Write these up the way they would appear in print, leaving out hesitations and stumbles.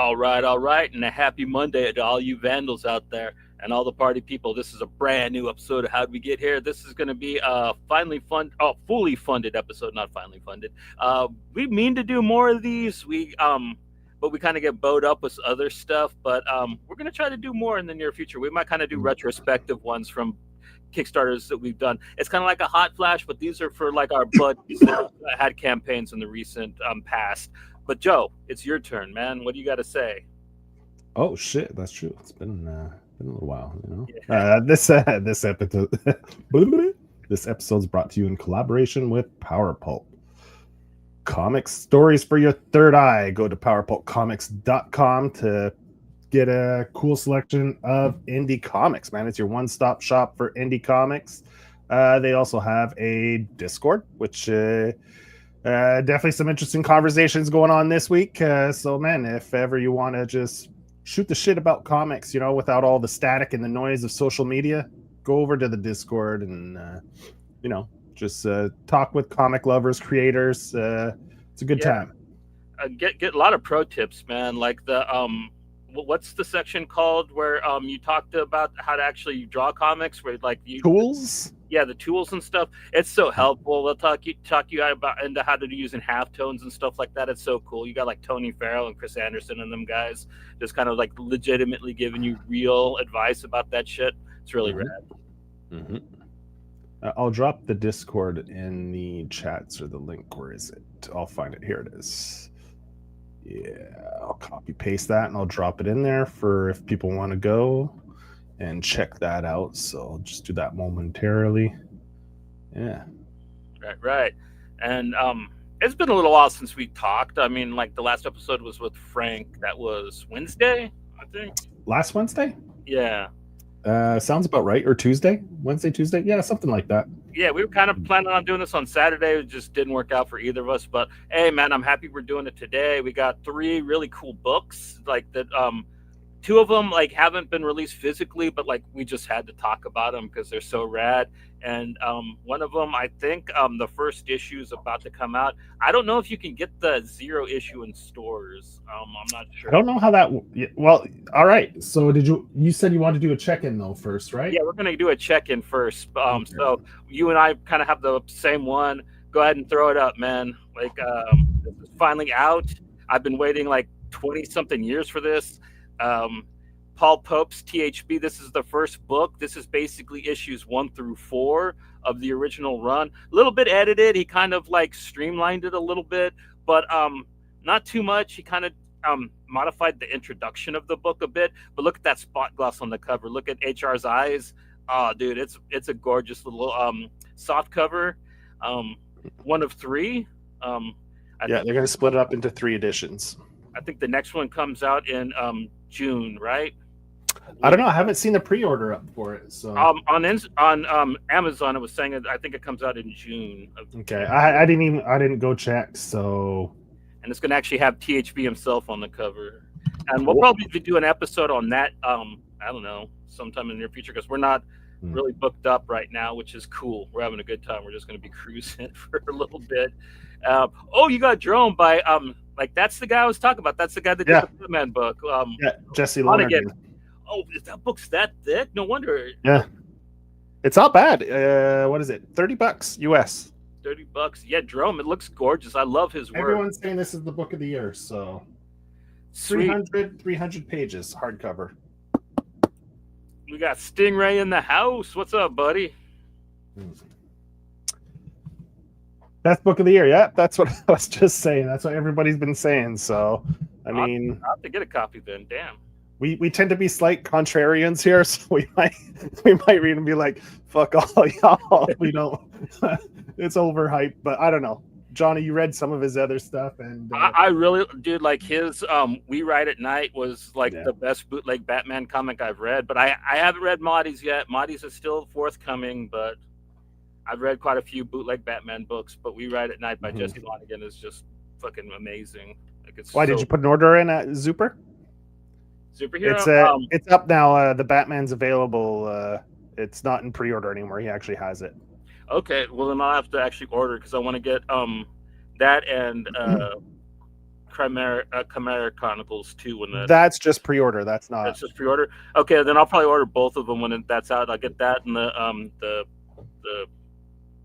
All right, and a happy Monday to all you vandals out there and all the party people. This is a brand new episode of How'd We Get Here. This is going to be a fully funded episode, not finally funded. We mean to do more of these. But we kind of get bowed up with other stuff. But we're going to try to do more in the near future. We might kind of do retrospective ones from Kickstarters that we've done. It's kind of like a hot flash, but these are for like our buddies that had campaigns in the recent past. But Joe, it's your turn, man. What do you got to say? Oh shit, that's true. It's been a little while, you know. Yeah. This episode, this episode's brought to you in collaboration with Power Pulp. Comic stories for your third eye. Go to powerpulpcomics.com to get a cool selection of indie comics, man. It's your one-stop shop for indie comics. They also have a Discord, which definitely some interesting conversations going on this week. So, man, if ever you want to just shoot the shit about comics, you know, without all the static and the noise of social media, go over to the Discord and, you know, just talk with comic lovers, creators. It's a good time. Get a lot of pro tips, man. Like the what's the section called where you talked about how to actually draw comics, where like you tools. Yeah, the tools and stuff. It's so helpful. They'll talk you out about into how to do using halftones and stuff like that. It's so cool. You got like Tony Farrell and Chris Anderson and them guys just kind of like legitimately giving you real advice about that shit. It's really rad. Mm-hmm. I'll drop the Discord in the chats or the link. Where is it? I'll find it. Here it is. Yeah, I'll copy paste that and I'll drop it in there for if people want to go and check that out. So I'll just do that momentarily. Yeah. Right. And it's been a little while since we talked. I mean, like the last episode was with Frank. That was Wednesday, I think. Last Wednesday? Yeah. Sounds about right. Or Tuesday? Wednesday, Tuesday? Yeah, something like that. Yeah, we were kind of planning on doing this on Saturday. It just didn't work out for either of us. But hey, man, I'm happy we're doing it today. We got 3 really cool books, like that. 2 of them like haven't been released physically, but like we just had to talk about them because they're so rad. And one of them, I think, the first issue is about to come out. I don't know if you can get the 0 issue in stores. I'm not sure. I don't know how that. Well, all right. So you said you wanted to do a check-in though first, right? Yeah, we're gonna do a check-in first. Okay. So you and I kind of have the same one. Go ahead and throw it up, man. Like this is finally out. I've been waiting like 20-something years for this. Paul Pope's THB. This is the first book. This is basically issues 1 through 4 of the original run. A little bit edited. He kind of like streamlined it a little bit, but not too much. He kind of modified the introduction of the book a bit. But look at that spot gloss on the cover. Look at HR's eyes. Oh, dude, it's a gorgeous little soft cover. 1 of 3. They're going to split it up into 3 editions. I think the next one comes out in June, right? I don't know. I haven't seen the pre-order up for it. So on Amazon, it was saying I think it comes out in June. Okay, I didn't go check. So, and it's going to actually have THB himself on the cover, and we'll probably do an episode on that. I don't know, sometime in the near future because we're not really booked up right now, which is cool. We're having a good time. We're just going to be cruising for a little bit. You got Drone by like that's the guy I was talking about. That's the guy that did the Batman book. Jesse Lonergan. Oh, is that book's that thick? No wonder. Yeah, it's not bad. What is it? $30 US. $30. Yeah, Drone. It looks gorgeous. I love his work. Everyone's saying this is the book of the year. So 300 pages hardcover. We got Stingray in the house. What's up, buddy? Best book of the year. Yeah, that's what I was just saying. That's what everybody's been saying. So, I mean, I'll have to get a copy then. Damn. We tend to be slight contrarians here, so we might read and be like, "Fuck all y'all." We don't. It's overhyped, but I don't know. Johnny, you read some of his other stuff, and I really, dude, like his We Ride at Night was like the best bootleg Batman comic I've read. But I haven't read Mahdi's yet. Mahdi's is still forthcoming, but I've read quite a few bootleg Batman books, but We Ride at Night by Jesse Lonergan is just fucking amazing. Like Why did you put an order in at Zuper? Superhero. It's up now. The Batman's available. It's not in pre-order anymore. He actually has it. Okay, well then I'll have to actually order because I want to get that and Chimera Chronicles 2 when That's just pre-order. That's not. that's just pre-order. Okay, then I'll probably order both of them when that's out. I'll get that and the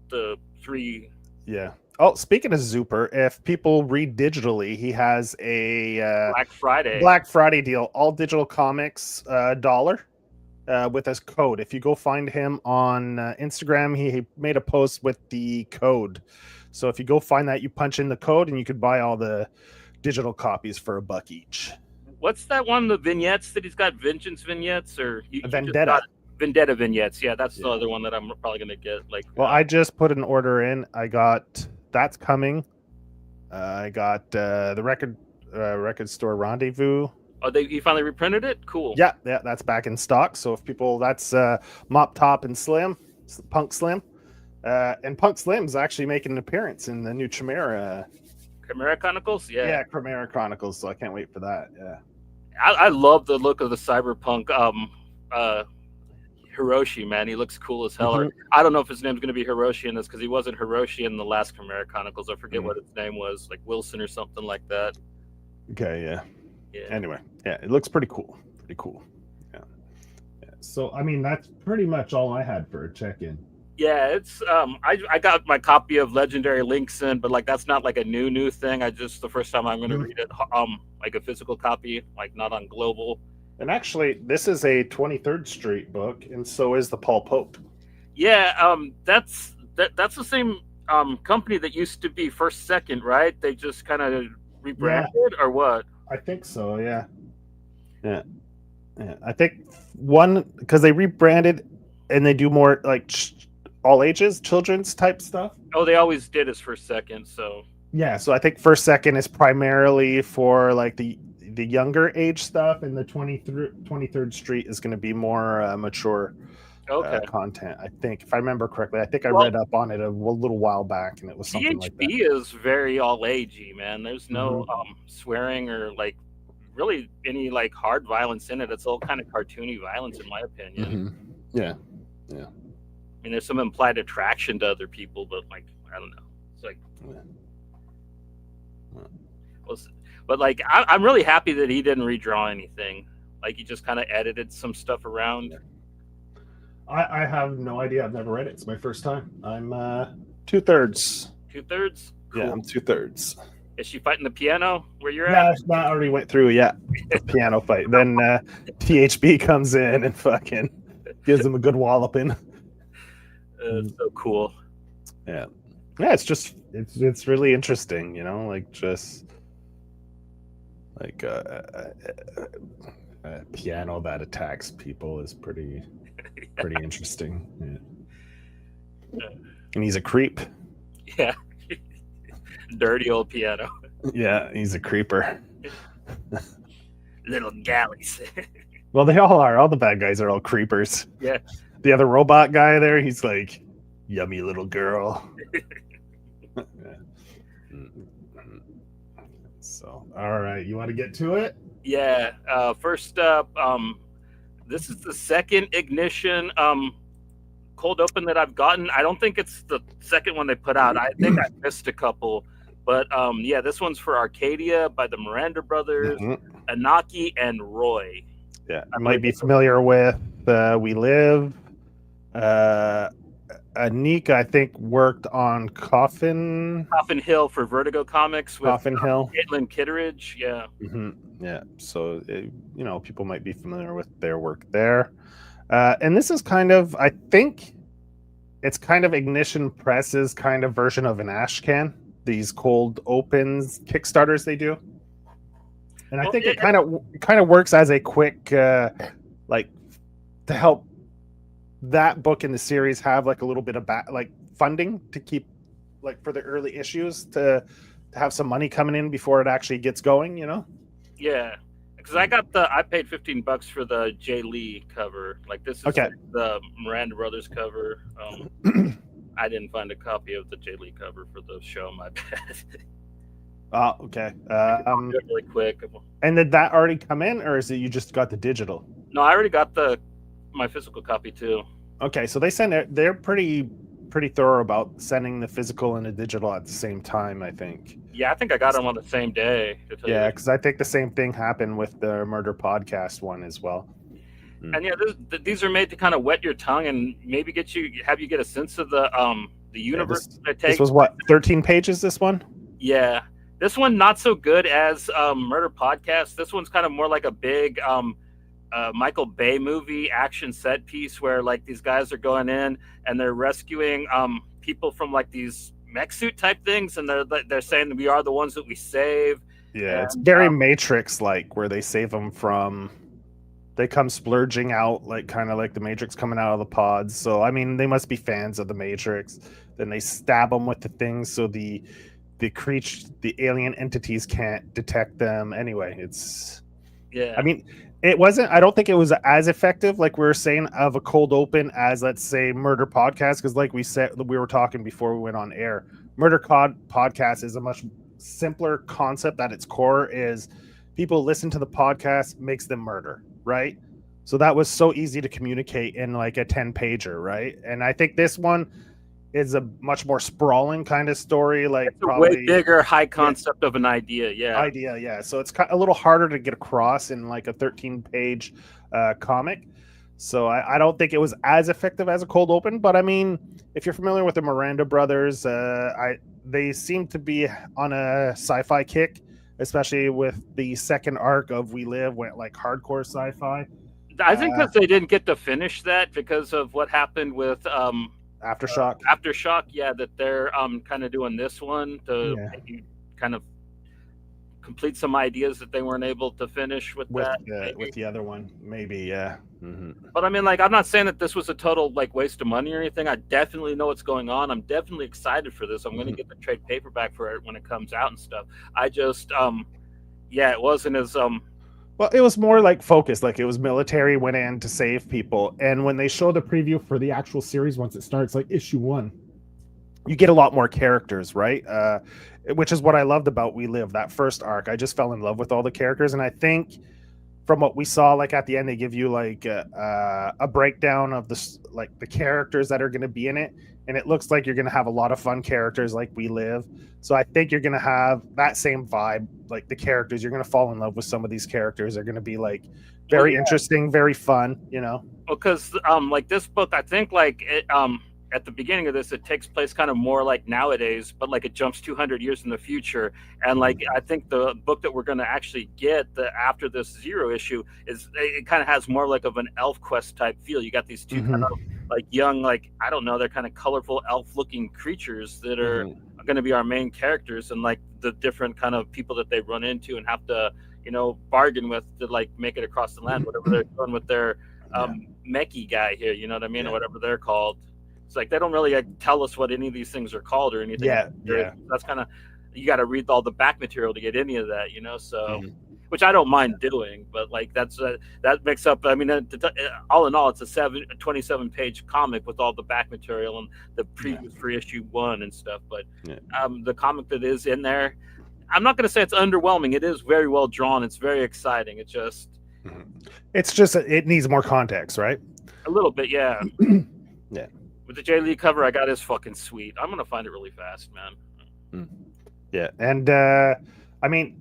the three. Yeah. Oh, speaking of Zuper, if people read digitally, he has a Black Friday deal. All digital comics, $1 with his code. If you go find him on Instagram, he made a post with the code. So if you go find that, you punch in the code, and you could buy all the digital copies for $1 each. What's that one? The vignettes that he's got, Vengeance vignettes, or Vendetta. Vendetta vignettes. Yeah, that's the other one that I'm probably gonna get. Like, well, I just put an order in. I got that's coming. I got the record store Rendezvous. Oh, he finally reprinted it. Cool. Yeah, that's back in stock. So if people, that's Mop Top and Slim, Punk Slim, and Punk Slim's actually making an appearance in the new Chimera Chronicles. Yeah, Chimera Chronicles. So I can't wait for that. Yeah, I love the look of the cyberpunk Hiroshi, man. He looks cool as hell. Mm-hmm. I don't know if his name's going to be Hiroshi in this, because he wasn't Hiroshi in the last Chimera Chronicles. I forget what his name was, like Wilson or something like that. Okay, yeah. Anyway, yeah, it looks pretty cool. Yeah. So I mean, that's pretty much all I had for a check-in. Yeah, it's I got my copy of Legendary Links in, but like that's not like a new thing. The first time I'm going to read it, like a physical copy, like not on Global. And actually, this is a 23rd Street book, and so is the Paul Pope. Yeah, that's the same company that used to be First Second, right? They just kind of rebranded, or what? I think so. Yeah. I think one, because they rebranded and they do more like all ages, children's type stuff. Oh, they always did as First Second, so. Yeah, so I think First Second is primarily for like the younger age stuff, and the 23rd Street is going to be more mature content. I think, if I remember correctly, I think I read up on it a little while back, and it was something like that. DHB is very all agey, man. There's no swearing or like really any like hard violence in it. It's all kind of cartoony violence, in my opinion. Yeah. I mean, there's some implied attraction to other people, but like, I don't know. It's like, but like, I'm really happy that he didn't redraw anything. Like, he just kind of edited some stuff around. I have no idea. I've never read it. It's my first time. I'm 2/3. 2/3? Cool. Yeah, I'm 2/3. Is she fighting the piano where you're at? No, I already went through. Yeah, the piano fight. Then THB comes in and fucking gives him a good walloping. It's so cool. Yeah, it's just it's really interesting, you know, like just like a piano that attacks people is pretty interesting. Yeah. And he's a creep. Yeah. Dirty old piano. Yeah, he's a creeper. Little galleys. Well, they all are. All the bad guys are all creepers. Yeah. The other robot guy there, he's like, yummy little girl. So, all right, you want to get to it? Yeah. First up, this is the second Ignition cold open that I've gotten. I don't think it's the second one they put out. I think I missed a couple. But yeah, this one's for Arcadia by the Miranda Brothers, Anaki, and Roy. Yeah, I might be familiar with We Live. Anika, I think, worked on Coffin Hill for Vertigo Comics with Coffin Hill. Caitlin Kitteridge. Yeah. Yeah. So, you know, people might be familiar with their work there. And this is kind of, I think, it's kind of Ignition Press's kind of version of an ash can. These cold opens Kickstarters they do. And I think it kind of works as a quick, like, to help that book in the series have like a little bit of funding to keep, like, for the early issues to have some money coming in before it actually gets going, you know? Yeah, because I paid $15 for the Jay Lee cover. Like, this is the Miranda Brothers cover. I didn't find a copy of the Jay Lee cover for the show. My bad. Oh, okay. Really quick. And did that already come in, or is it you just got the digital? No, I already got my physical copy too. Okay, so they send it. They're pretty pretty thorough about sending the physical and the digital at the same time, I think. Yeah, I think I got them on the same day. Yeah, because I think the same thing happened with the Murder Podcast one as well. And yeah, these are made to kind of wet your tongue and maybe have you get a sense of the universe. This was what, 13 pages, this one? Yeah. This one, not so good as Murder Podcast. This one's kind of more like a big Michael Bay movie action set piece where like these guys are going in and they're rescuing people from like these mech suit type things, and they're saying that we are the ones that we save. Yeah, and it's very Matrix like, where they save them from. They come splurging out, like kind of like the Matrix coming out of the pods. So I mean, they must be fans of the Matrix. Then they stab them with the things so the alien entities can't detect them. Anyway, it's I mean, it wasn't. I don't think it was as effective, like we were saying, of a cold open as, let's say, Murder Podcast, because like we said, we were talking before we went on air. Murder Podcast is a much simpler concept at its core. Is people listen to the podcast, makes them murder, right? So that was so easy to communicate in like a 10-pager, right? And I think this one is a much more sprawling kind of story, like it's probably way bigger, high concept of an idea. So it's a little harder to get across in like a 13-page comic. So I don't think it was as effective as a cold open, but I mean, if you're familiar with the Miranda Brothers, they seem to be on a sci-fi kick, especially with the second arc of We Live, went like hardcore sci-fi. I think that they didn't get to finish that because of what happened with Aftershock. Yeah, that they're kind of doing this one to maybe kind of complete some ideas that they weren't able to finish with the other one, maybe. But I mean, like, I'm not saying that this was a total like waste of money or anything. I definitely know what's going on. I'm definitely excited for this. I'm going to get the trade paperback for it when it comes out and stuff. I just it wasn't as well, it was more like focused, like it was military, went in to save people. And when they show the preview for the actual series, once it starts, like issue 1, you get a lot more characters, right? Which is what I loved about We Live, that first arc. I just fell in love with all the characters. And I think from what we saw, like at the end, they give you like a breakdown of the characters that are going to be in it. And it looks like you're going to have a lot of fun characters like We Live. So I think you're going to have that same vibe, like the characters. You're going to fall in love with some of these characters. They're going to be like very interesting, very fun, you know? Because like this book, I think like it, at the beginning of this, it takes place kind of more like nowadays, but like it jumps 200 years in the future. And like, I think the book that we're going to actually get after this 0 issue it kind of has more like of an elf quest type feel. You got these two kind of like young, like, I don't know, they're kind of colorful elf looking creatures that are going to be our main characters, and like the different kind of people that they run into and have to, you know, bargain with to like make it across the land, whatever they're doing with their mechie guy here, you know what I mean? Or whatever they're called. It's like they don't really tell us what any of these things are called or anything. That's kind of, you got to read all the back material to get any of that, you know. So, which I don't mind doing, but like that makes up. I mean, all in all, it's a 27-page comic with all the back material and the previews for issue 1 and stuff. But the comic that is in there, I'm not going to say it's underwhelming. It is very well drawn. It's very exciting. It just it needs more context, right? A little bit, yeah. Yeah. With the Jay Lee cover I got is fucking sweet. I'm gonna find it really fast, man. Yeah, and I mean,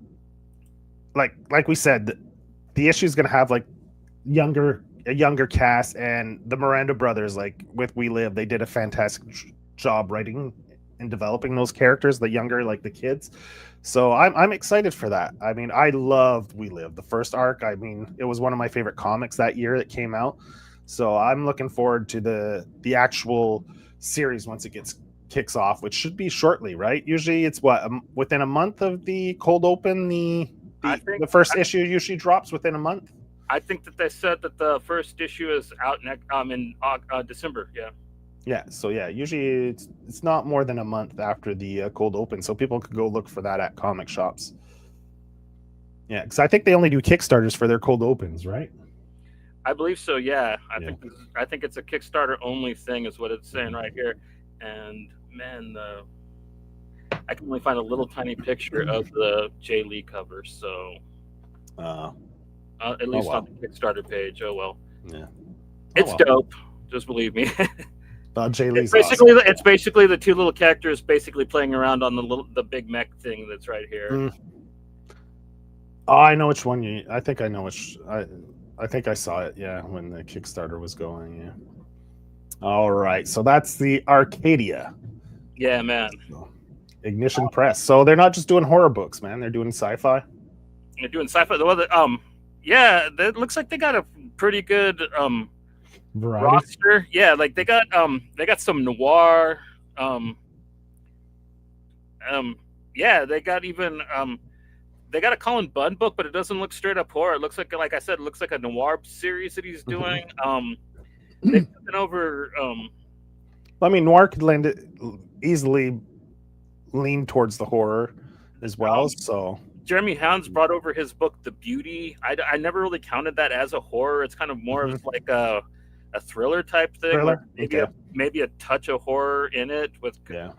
like we said, the issue is gonna have like a younger cast, and the Miranda Brothers, like with We Live, they did a fantastic job writing and developing those characters, the younger, like the kids. So I'm excited for that. I mean, I loved We Live, the first arc. I mean, it was one of my favorite comics that year that came out. So I'm looking forward to the actual series once it kicks off, which should be shortly, right? Usually it's within a month of the cold open, the first issue usually drops within a month. I think that they said that the first issue is out in December. Yeah. Yeah. So yeah, usually it's not more than a month after the cold open, so people could go look for that at comic shops. Yeah, because I think they only do Kickstarters for their cold opens, right? I believe so. Yeah, I think it's a Kickstarter only thing, is what it's saying right here. And man, I can only find a little tiny picture of the Jay Lee cover. So, at least on the Kickstarter page. Oh well. Yeah, it's dope. Just believe me. Jay It's Lee's basically awesome. it's basically the two little characters basically playing around on the big mech thing that's right here. Mm. Oh, I know which one you. I think I know which. I think I saw it. Yeah, when the Kickstarter was going. Yeah. All right, so that's the Arcadia. Yeah, man. Ignition Press. So they're not just doing horror books, man. They're doing sci-fi. They're doing sci-fi. Yeah, it looks like they got a pretty good Variety. roster. Yeah, like they got some noir. Yeah, they got even they got a Colin Bunn book, but it doesn't look straight up horror. It looks like I said, it looks like a noir series that he's doing. They've been over. I mean, noir could easily lean towards the horror as well. So Jeremy Hounds brought over his book, The Beauty. I never really counted that as a horror. It's kind of more of like a thriller type thing. Thriller? Like maybe a touch of horror in it with. Yeah.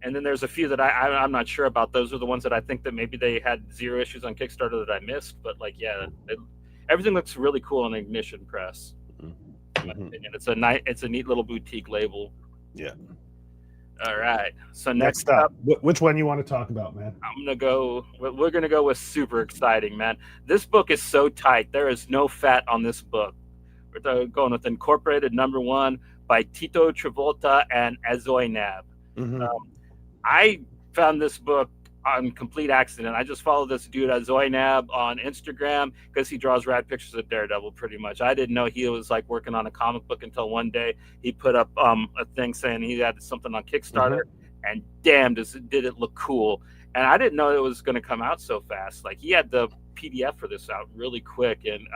And then there's a few that I'm not sure about. Those are the ones that I think that maybe they had 0 issues on Kickstarter that I missed. But like, yeah, everything looks really cool on Ignition Press. In my opinion, it's a neat little boutique label. Yeah. All right. So next up, which one you want to talk about, man? We're gonna go with super exciting, man. This book is so tight. There is no fat on this book. We're going with Incorporated #1 by Tino Travolta and Azoinab. I found this book on complete accident. I just followed this dude Azoinab on Instagram because he draws rad pictures of Daredevil pretty much. I didn't know he was like working on a comic book until one day he put up a thing saying he had something on Kickstarter, and damn, did it look cool. And I didn't know it was going to come out so fast. Like, he had the PDF for this out really quick, and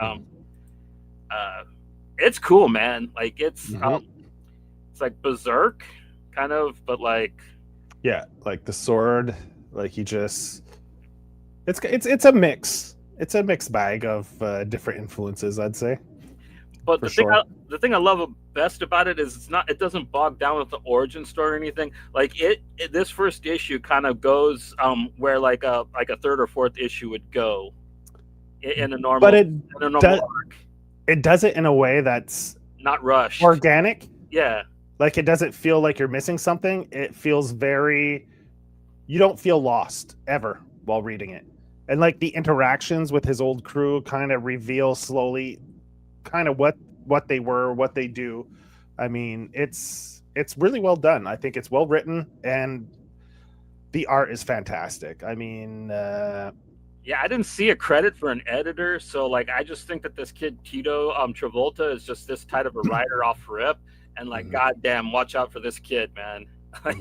it's cool, man. Like, it's like Berserk kind of, but like, yeah, like the sword, like he just it's a mix. It's a mixed bag of different influences, I'd say. But the thing I love best about it is it doesn't bog down with the origin story or anything. Like this first issue kind of goes where like a third or fourth issue would go in a normal. But arc. It does it in a way that's not rushed, organic. Yeah. Like, it doesn't feel like you're missing something. It feels you don't feel lost ever while reading it. And like the interactions with his old crew kind of reveal slowly kind of what they were, what they do. I mean, it's really well done. I think it's well written and the art is fantastic. I mean, yeah, I didn't see a credit for an editor. So like, I just think that this kid, Tito Travolta, is just this type of a writer off rip. And like, goddamn, watch out for this kid, man. Like,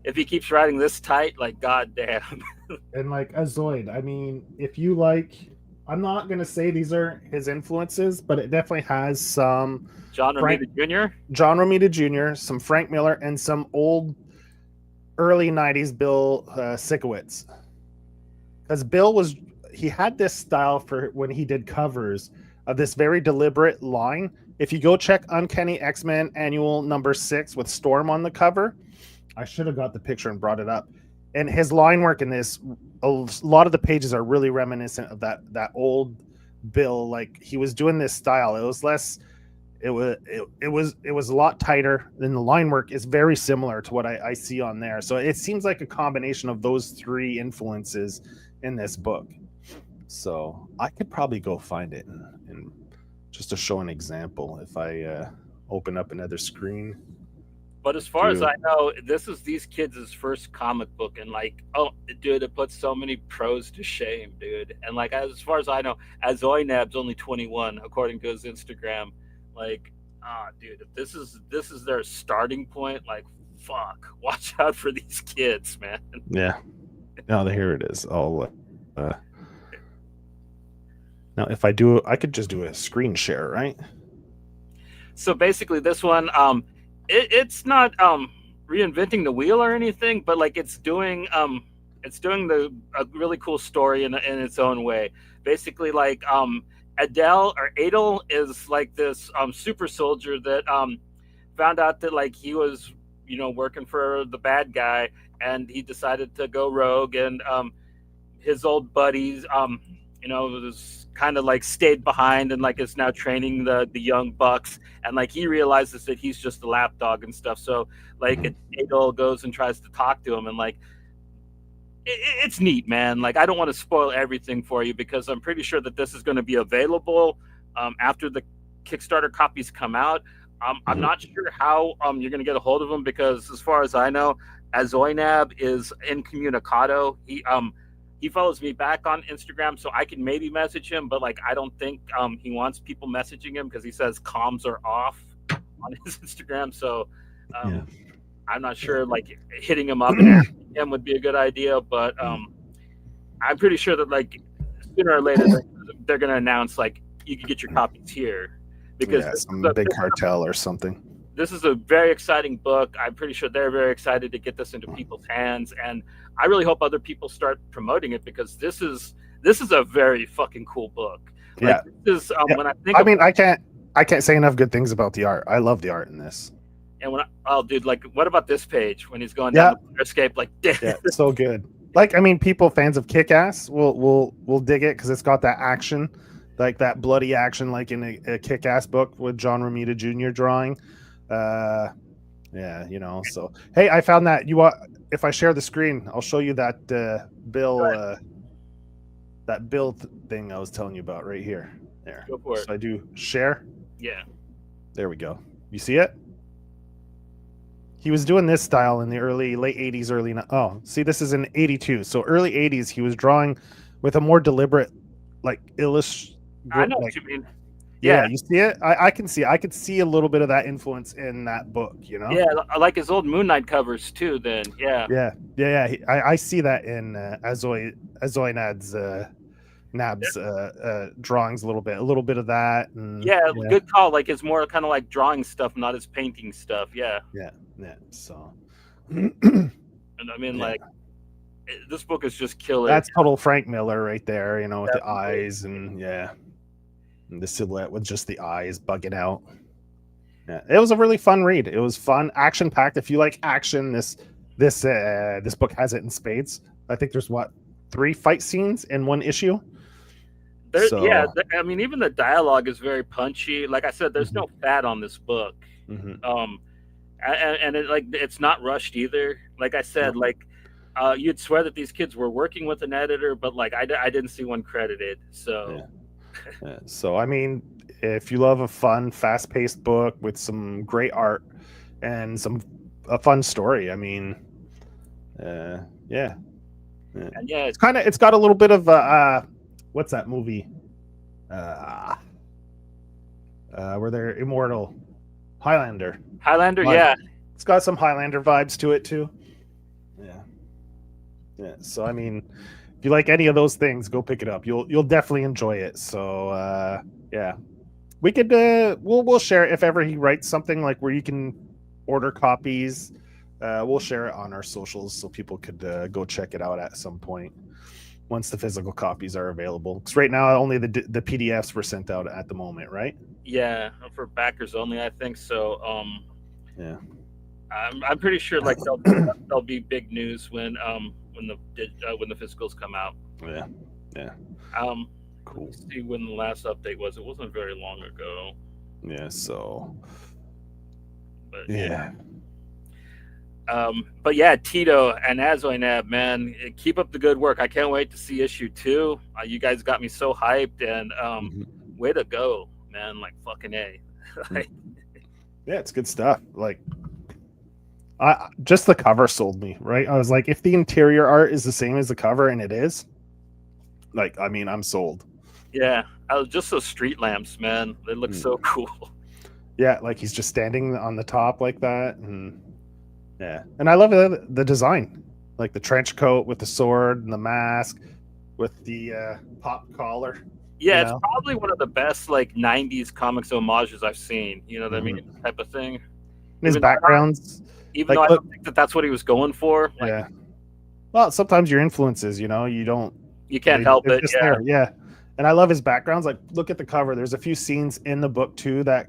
if he keeps writing this tight, like, goddamn. And like Azoid, I mean, if you like, I'm not gonna say these are his influences, but it definitely has some John Romita Jr., some Frank Miller, and some old early '90s Bill Sikowitz. Because Bill he had this style for when he did covers of this very deliberate line. If you go check Uncanny X-Men Annual #6 with Storm on the cover, I should have got the picture and brought it up. And his line work in this, a lot of the pages are really reminiscent of that old Bill. Like, he was doing this style. It was less. It was a lot tighter. Then the line work is very similar to what I see on there. So it seems like a combination of those three influences in this book. So I could probably go find it and just to show an example if I open up another screen. But as far as I know, this is these kids' first comic book, and like, oh, dude, it puts so many pros to shame, dude. And like, as far as I know, Azoinab's only 21, according to his Instagram. Like, dude, if this is their starting point, like, fuck, watch out for these kids, man. Yeah. Now here it is. Now, if I could just do a screen share, right? So basically, this one, it's not reinventing the wheel or anything, but like it's doing a really cool story in its own way. Basically, like Adel is like this super soldier that found out that like he was working for the bad guy, and he decided to go rogue, and his old buddies was kind of like stayed behind and like is now training the young bucks, and like he realizes that he's just a lapdog and stuff. So like Mhm. Adol goes and tries to talk to him, and like it's neat, man. Like I don't want to spoil everything for you because I'm pretty sure that this is going to be available after the Kickstarter copies come out. I'm Mhm. not sure how you're going to get a hold of them because, as far as I know, Azoinab is incommunicado. He follows me back on Instagram, so I can maybe message him, but like I don't think he wants people messaging him because he says comms are off on his Instagram. So Yeah. um, I'm not sure like hitting him up and asking him would be a good idea, but I'm pretty sure that like sooner or later they're going to announce like you can get your copies here because Yeah, some big cartel or something. this is a very exciting book. I'm pretty sure they're very excited to get this into people's hands, and I really hope other people start promoting it because this is a very fucking cool book. Like Yeah. this is Yeah. when I think I of mean, I can't say enough good things about the art. I love the art in this. and when oh dude, like what about this page when he's going down Yeah. the escape? Like Yeah, so good. Like, I mean, people fans of Kick-Ass will dig it because it's got that action, like that bloody action, like in a Kick-Ass book with John Romita Jr. drawing. Uh, yeah, So, hey, I found that you want. If I share the screen, I'll show you that Bill thing I was telling you about right here. There. Go for it. So I do share. Yeah. There we go. You see it? He was doing this style in the late 80s, see, this is in 82. So early 80s, he was drawing with a more deliberate, like, I know like, what you mean. yeah, Yeah. you see it? I can see, I could see a little bit of that influence in that book, Yeah, I like his old Moon Knight covers too. Then, yeah, Yeah. I see that in Azoinad's Nab's drawings a little bit of that. And yeah, good call. Like it's more kind of like drawing stuff, not his painting stuff. Yeah, yeah. So, and I mean, yeah. like this book is just killer. That's total Frank Miller right there, with the Definitely. eyes and and the silhouette with just the eyes bugging out. Yeah, it was a really fun read. It was fun, action packed. If you like action, this book has it in spades. I think there's 3 fight scenes in one issue. Yeah, So, I mean, even the dialogue is very punchy. Like I said, there's no fat on this book. mhm. Um, and it's not rushed either. Like I said, like you'd swear that these kids were working with an editor, but like I didn't see one credited. So Yeah. So, I mean, if you love a fun, fast-paced book with some great art and a fun story, I mean, yeah. and yeah, It's got a little bit of what's that movie? Where they're immortal, Highlander. Yeah, It's got some Highlander vibes to it too. Yeah. So, I mean, if you like any of those things, go pick it up. You'll definitely enjoy it. So, yeah, we could we'll share it if ever he writes something like where you can order copies. We'll share it on our socials so people could go check it out at some point once the physical copies are available. Because right now only the PDFs were sent out at the moment, right? yeah, for backers only, I think so. Yeah. I'm pretty sure like there'll be big news when the physicals come out. Yeah. Cool. Let's see when the last update was. It wasn't very long ago. Yeah. So. But Yeah. But yeah, Tito and Azoinab, man, keep up the good work. I can't wait to see issue 2. You guys got me so hyped, and way to go, man! Like fucking A. Yeah, it's good stuff. Like, just the cover sold me, right? I was like, if the interior art is the same as the cover, and it is, like, I mean, I'm sold. Yeah, I was just those street lamps, man. They look so cool. Yeah, like he's just standing on the top like that, and yeah, and I love the design, like the trench coat with the sword and the mask with the pop collar. Yeah, it's probably one of the best like '90s comics homages I've seen. You know what I mean? Type of thing. His backgrounds. Even though I don't think that's what he was going for. Like, yeah. Well, sometimes your influences, you can't help it. Yeah. There. Yeah. And I love his backgrounds. Like, look at the cover. There's a few scenes in the book too that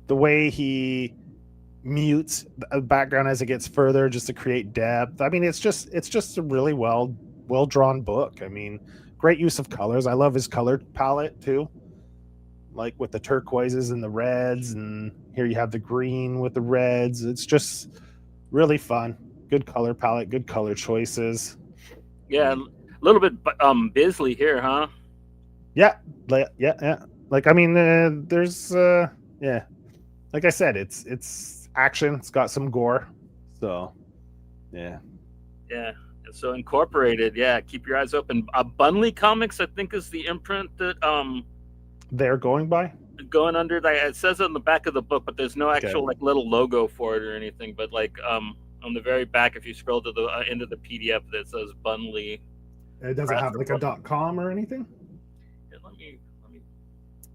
the way he mutes the background as it gets further just to create depth. I mean, it's just a really well drawn book. I mean, great use of colors. I love his color palette too, like with the turquoises and the reds, and here you have the green with the reds. It's just really fun. Good color palette, good color choices. Yeah, a little bit Bisley here, huh? Yeah, yeah. Like I mean, there's yeah, like I said, it's action. It's got some gore, so yeah. Yeah. So Incorporated, yeah, keep your eyes open. Bunley Comics, I think, is the imprint that They're going by. going under. Like it says on the back of the book, but there's no actual Okay. like little logo for it or anything. But like on the very back, if you scroll to the end of the PDF, that says Bunley. It doesn't have like a .com or anything. Yeah, let me.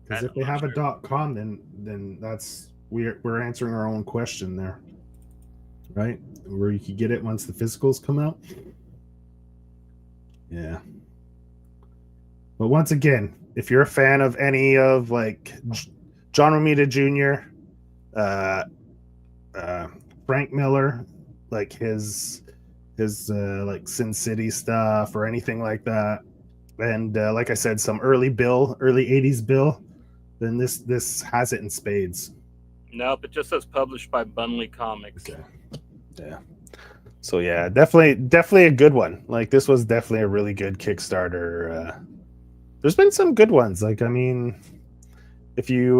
Because if they have a .com, then that's we're answering our own question there, right? Where you could get it once the physicals come out. Yeah. But once again, if you're a fan of any of like John Romita Jr., Frank Miller, like his like Sin City stuff or anything like that, and like I said, some early 80s Bill, then this has it in spades. Nope, it just says published by Bunley Comics. Okay. Yeah. So yeah, definitely a good one. Like this was definitely a really good Kickstarter. There's been some good ones. Like I mean, if you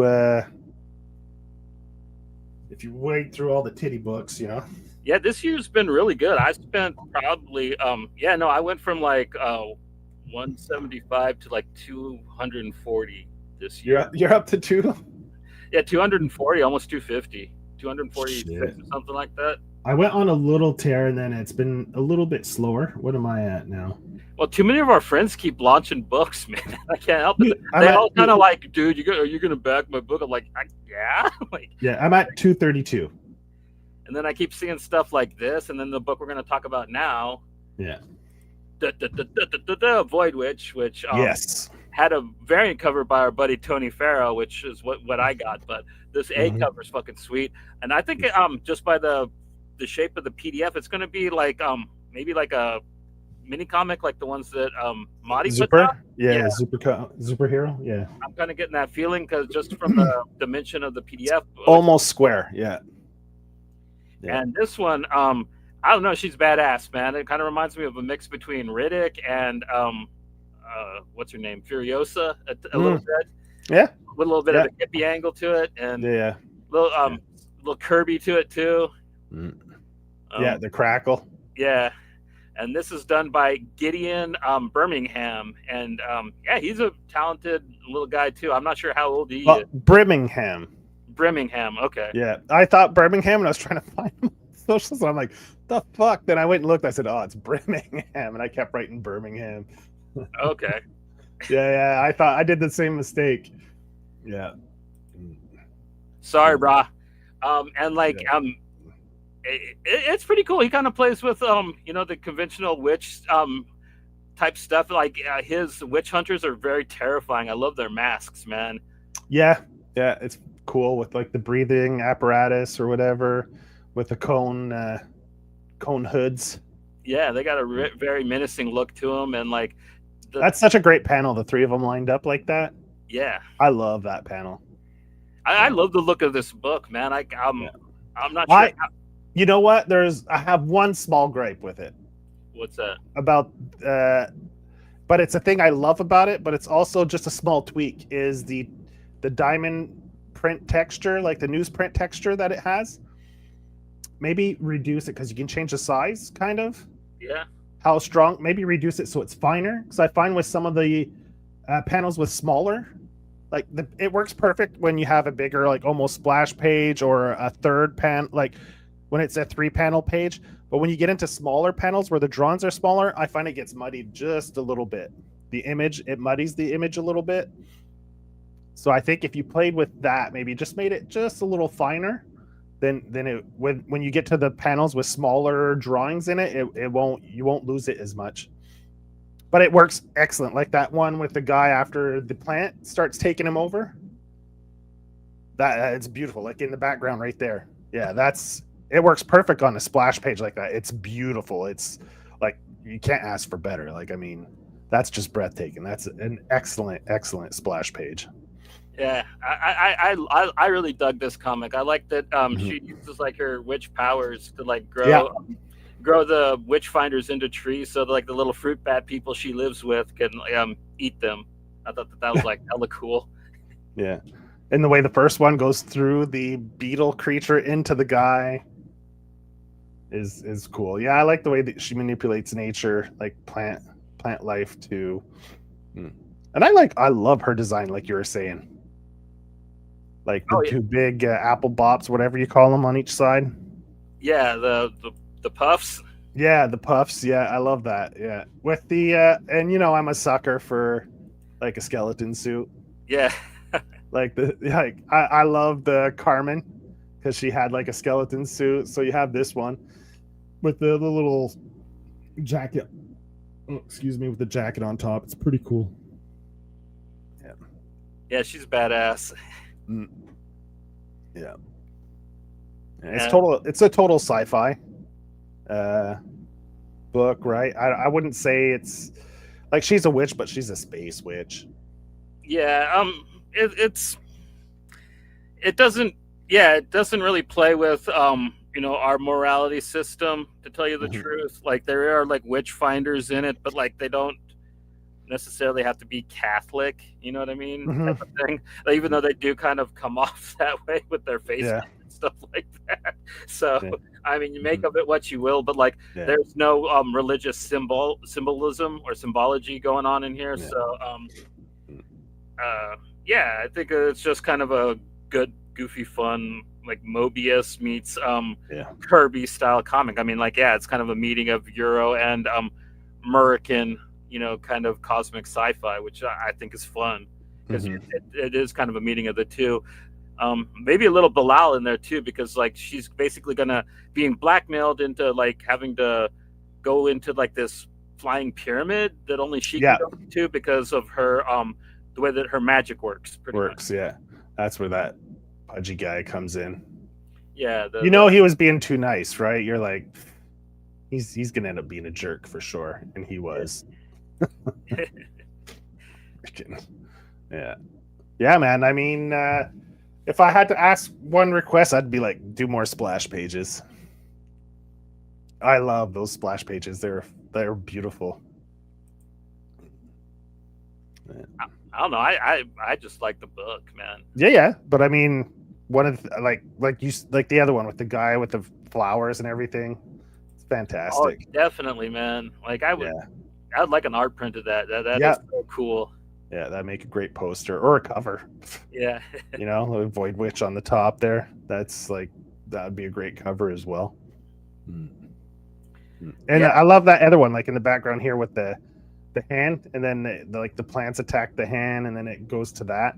wade through all the titty books, you know. Yeah, this year's been really good. I spent probably I went from like 175 to like 240 this year. You're up to two? Yeah, 240, almost 250. 246 or something like that. I went on a little tear and then it's been a little bit slower. What am I at now? Well, too many of our friends keep launching books, man. I can't help it. They all kind of like, dude, are you gonna back my book? I'm like, yeah. Like, yeah, I'm at 232. And then I keep seeing stuff like this, and then the book we're going to talk about now, yeah, Void Witch, which yes, had a variant cover by our buddy Tony Farrow, which is what I got. But this A cover is fucking sweet, and I think just by the shape of the PDF, it's going to be like maybe like a mini comic like the ones that Marty put out. Yeah, superhero. Yeah, I'm kind of getting that feeling because just from the dimension of the PDF, almost square. Yeah. And this one, I don't know, she's badass, man. It kind of reminds me of a mix between Riddick and what's her name, Furiosa, a little bit. Yeah, with a little bit of a hippie angle to it, and little Kirby to it too. Yeah, the crackle. Yeah, and this is done by Gideon Birmingham, and he's a talented little guy too. I'm not sure how old he is. Birmingham, okay. Yeah, I thought Birmingham, and I was trying to find social, so I'm like, the fuck? Then I went and looked. I said, oh, it's Birmingham, and I kept writing Birmingham. Okay. Yeah, I thought I did the same mistake. Yeah. Sorry, brah. And like, it's pretty cool. He kind of plays with, the conventional witch type stuff. Like his witch hunters are very terrifying. I love their masks, man. Yeah, it's cool with like the breathing apparatus or whatever with the cone hoods. Yeah, they got a very menacing look to them, and like that's such a great panel. The three of them lined up like that. Yeah, I love that panel. I love the look of this book, man. I'm not sure. You know what? I have one small gripe with it. What's that? About but it's a thing I love about it, but it's also just a small tweak. Is the diamond print texture, like the newsprint texture that it has, maybe reduce it because you can change the size, kind of. Yeah. How strong? Maybe reduce it so it's finer. Because I find with some of the panels with smaller, like it works perfect when you have a bigger, like almost splash page or a third pan, like when it's a 3-panel page. But when you get into smaller panels where the drawings are smaller, I find it gets muddied just a little bit. It muddies the image a little bit. So I think if you played with that, maybe just made it just a little finer, then it when you get to the panels with smaller drawings in it, you won't lose it as much. But it works excellent. Like that one with the guy after the plant starts taking him over. That it's beautiful. Like in the background right there. Yeah, it works perfect on a splash page like that. It's beautiful. It's like you can't ask for better. Like I mean, that's just breathtaking. That's an excellent splash page. Yeah, I really dug this comic. I like that Mhm. she uses like her witch powers to like Yeah, grow the witch finders into trees, so that, like the little fruit bat people she lives with can eat them. I thought that was like hella cool. yeah. And the way the first one goes through the beetle creature into the guy is cool. Yeah, I like the way that she manipulates nature, like plant life to. And I love her design, like you were saying, like the Oh yeah, two big apple bops, whatever you call them, on each side. yeah, the puffs. Yeah, the puffs. Yeah, I love that. Yeah, with the and I'm a sucker for like a skeleton suit. Yeah, I love the Carmen because she had like a skeleton suit. So you have this one with the little jacket. Oh, excuse me, with the jacket on top. It's pretty cool. Yeah. yeah, she's badass. Mm. Yeah. Yeah. It's a total sci-fi book, right? I wouldn't say it's like she's a witch, but she's a space witch. Yeah, it doesn't it doesn't really play with our morality system, to tell you the Mhm. truth. Like there are like witch finders in it, but like they don't necessarily have to be Catholic, you know what I mean? Mhm. Type of thing. Like, even though they do kind of come off that way with their faces Yeah. and stuff like that. So Yeah. I mean, you make Mhm. of it what you will, but like Yeah. there's no religious symbolism or symbology going on in here. Yeah. So Mm. yeah, I think it's just kind of a good, goofy, fun, like Mobius meets Yeah. Kirby style comic. I mean, like, yeah, it's kind of a meeting of Euro and American, kind of cosmic sci-fi, which I think is fun because Mhm. it is kind of a meeting of the two. Maybe a little Bilal in there too, because like she's basically gonna being blackmailed into like having to go into like this flying pyramid that only she Yeah. can go to because of her the way that her magic works. Pretty much. Works. Yeah. That's where that pudgy guy comes in. Yeah. He was being too nice, right? You're like, he's gonna end up being a jerk for sure, and he was. Yeah. Yeah, man. I mean, if I had to ask one request, I'd be like, do more splash pages. I love those splash pages. They're beautiful. I don't know. I just like the book, man. Yeah. But I mean, one of like the other one with the guy with the flowers and everything. It's fantastic. Oh, definitely, man. Like I would like an art print of that. That is so cool. Yeah, that'd make a great poster or a cover. Yeah. A Void Witch on the top there. That's like that would be a great cover as well. And I love that other one, like in the background here with the hand, and then the plants attack the hand, and then it goes to that.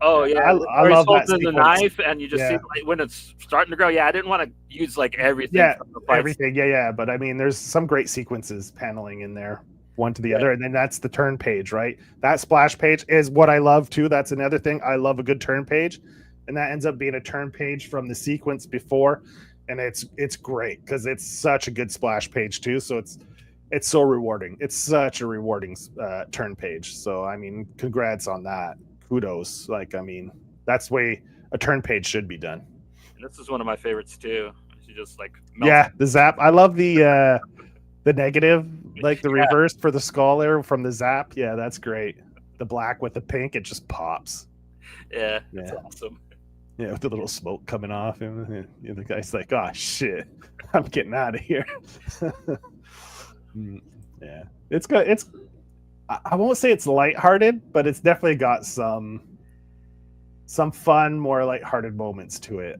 Oh yeah, I love that the knife, and you just see like, when it's starting to grow. Yeah, I didn't want to use like everything. Yeah, everything. Yeah. But I mean, there's some great sequences paneling in there, one to the other, and then that's the turn page, right? That splash page is what I love too. That's another thing I love, a good turn page, and that ends up being a turn page from the sequence before, and it's great because it's such a good splash page too. So it's so rewarding. It's such a rewarding turn page. So I mean, congrats on that. Kudos. Like, I mean, that's the way a turn page should be done. And this is one of my favorites too. She just like the zap. I love the negative, like the reverse for the skull there from the zap. Yeah, that's great. The black with the pink, it just pops. Yeah, it's awesome. Yeah, with the little smoke coming off him. The guy's like, oh shit, I'm getting out of here. Yeah, it's I won't say it's lighthearted, but it's definitely got some fun, more lighthearted moments to it.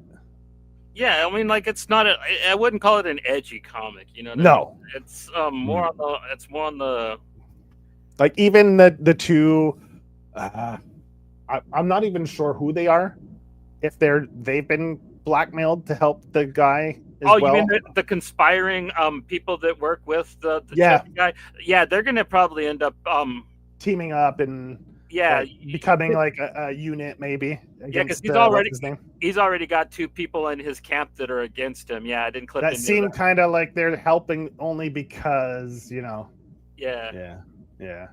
Yeah, I mean, like it's not I wouldn't call it an edgy comic, No, I mean? It's more on the like even the two. I'm not even sure who they are. If they've been blackmailed to help the guy. You mean the conspiring people that work with the guy? Yeah, they're gonna probably end up teaming up and becoming like a unit, maybe. Yeah, because he's already got two people in his camp that are against him. Yeah, I didn't clip. That seemed kind of like they're helping only because Yeah. Yeah.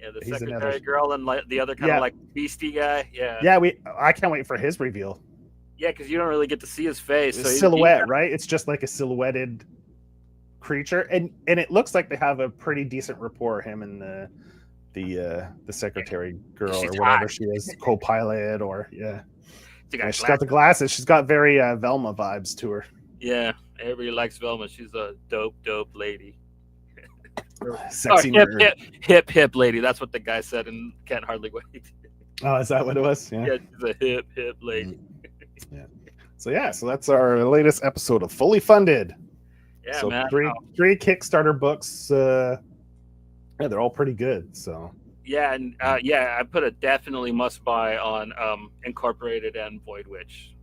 Yeah, the He's secretary another. girl and like the other kind of like beastie guy. Yeah. Yeah, I can't wait for his reveal. Yeah, because you don't really get to see his face. So Silhouette, right? It's just like a silhouetted creature, and it looks like they have a pretty decent rapport, him and the secretary girl or whatever hot. She is, co-pilot or she's got the glasses. She's got very Velma vibes to her. Yeah, everybody likes Velma. She's a dope lady. Sexy hip lady. That's what the guy said and Can't Hardly Wait. Oh, is that what it was? Yeah, she's a hip lady. Yeah. So that's our latest episode of Fully Funded. Yeah, so man. Three Kickstarter books. They're all pretty good. So yeah, and I put a definitely must buy on Incorporated and Void Witch.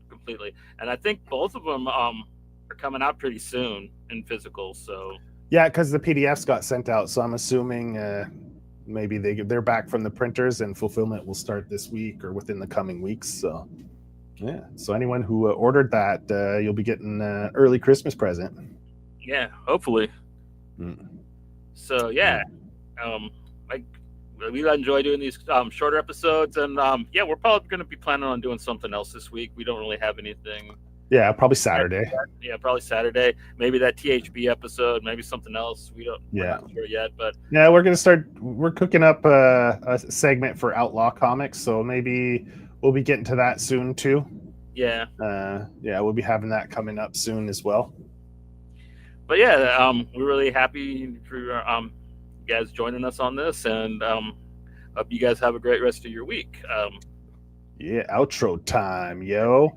Completely. And I think both of them are coming out pretty soon in physical. So yeah, because the PDFs got sent out. So I'm assuming maybe they're back from the printers and fulfillment will start this week or within the coming weeks. So yeah. So anyone who ordered that, you'll be getting an early Christmas present. Yeah, hopefully. So yeah, we enjoy doing these shorter episodes, and we're probably going to be planning on doing something else this week. We don't really have anything. Yeah, probably Saturday. Yeah, probably Saturday. Maybe that THB episode. Maybe something else. We're not sure yet, but yeah, we're cooking up a segment for Outlaw Comics, so maybe we'll be getting to that soon too. Yeah. We'll be having that coming up soon as well. But yeah, we're really happy for you guys joining us on this, and hope you guys have a great rest of your week. Outro time, yo.